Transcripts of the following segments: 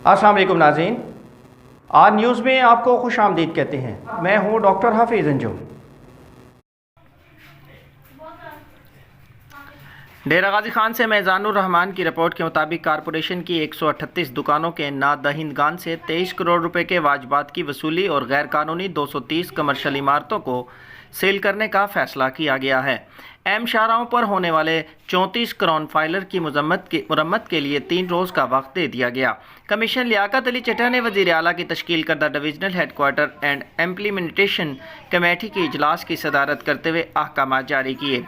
अस्सलाम वालेकुम नाज़रीन, आज न्यूज़ में आपको खुश आमदीद कहते हैं। मैं हूँ डॉक्टर हाफिज़ अंजुम। डेरा गाजी खान से मेज़ानुर रहमान की रिपोर्ट के मुताबिक कारपोरेशन की 138 दुकानों के नादहिंदगान से 23 करोड़ रुपए के वाजबात की वसूली और गैर कानूनी 230 कमर्शियल इमारतों को सील करने का फैसला किया गया है। अहम शाहराहों पर होने वाले 34 करोड़ फाइलर की मुरम्मत के लिए 3 रोज़ का वक्त दे दिया गया। कमिश्नर लियाकत अली चड्ढा ने वज़ीर आला की तश्कील करदा divisional headquarter and implementation committee के इजलास की सदारत करते हुए अहकामात जारी किए।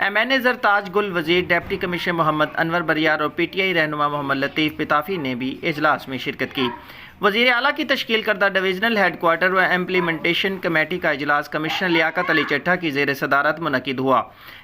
MNA ज़रताज गुल, वज़ीर डिप्टी कमिश्नर मोहम्मद अनवर बरियार और PTI रहनुमा मोहम्मद लतीफ़ पिताफ़ी ने भी इजलास में शिरकत की। वज़ीर आला की तश्कील करदा डिविजनल हेडक्वार्टर व इम्प्लीमेंटेशन कमेटी का इजलास कमिश्नर लियाकत अली चड्ढा की ज़ेर सदारत मुनक़िद हुआ,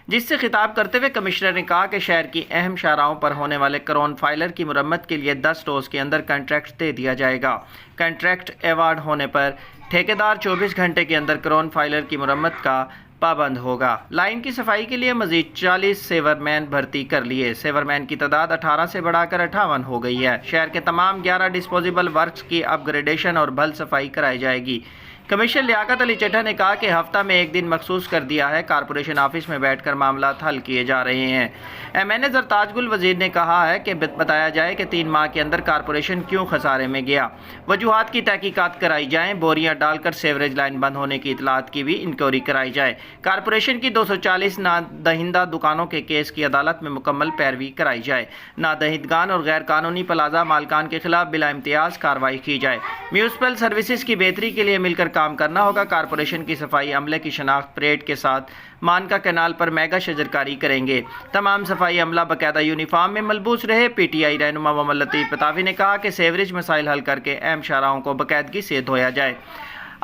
जिससे खिताब करते हुए कमिश्नर ने कहा कि शहर की अहम शाहराहों पर होने वाले करोन फाइलर की मुरम्मत के लिए 10 रोज़ के अंदर कंट्रैक्ट दे दिया जाएगा। कंट्रैक्ट अवार्ड होने पर ठेकेदार 24 घंटे के अंदर करोन फाइलर की मुरम्मत का पाबंद होगा। लाइन की सफाई के लिए मजीद 40 सेवरमैन भर्ती कर लिए। सेवरमैन की तादाद 18 से बढ़ाकर 58 हो गई है। शहर के तमाम 11 डिस्पोजेबल वर्क्स की अपग्रेडेशन और भल सफाई कराई जाएगी। कमिश्नर लियाकत अली चड्ढा ने कहा कि हफ्ता में एक दिन मखसूस कर दिया है, कारपोरेशन ऑफिस में बैठकर मामला हल किए जा रहे हैं। MNA ज़रताज गुल वज़ीर ने कहा है कि बताया जाए कि 3 माह के अंदर कारपोरेशन क्यों खसारे में गया, वजूहात की तहकीकात कराई जाएँ, बोरियां डालकर सेवरेज लाइन बंद होने की इतलात की भी इंक्वायरी कराई जाए। कारपोरेशन की 240 नादहिंदा दुकानों के केस की अदालत में मुकम्मल पैरवी कराई जाए। नादहिंदगान और गैर कानूनी प्लाजा मालकान के खिलाफ बिला इम्तियाज़ कार्रवाई की जाए। म्यूनसिपल सर्विसेज की बेहतरी के लिए मिलकर काम करना होगा। कारपोरेशन की सफाई अमले की शनाख्त परेड के साथ मानका कैनाल पर मेगा शजरकारी करेंगे। तमाम सफाई अमला बाकायदा यूनिफॉर्म में मलबूस रहे। PTI रहनुमा मोहम्मद लतीफ़ पिताफ़ी ने कहा कि सेवरेज मसाइल हल करके अहम शाहराहों को बाकायदगी से धोया जाए।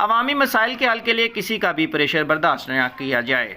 अवामी मसाइल के हल के लिए किसी का भी प्रेशर बर्दाश्त न किया जाए।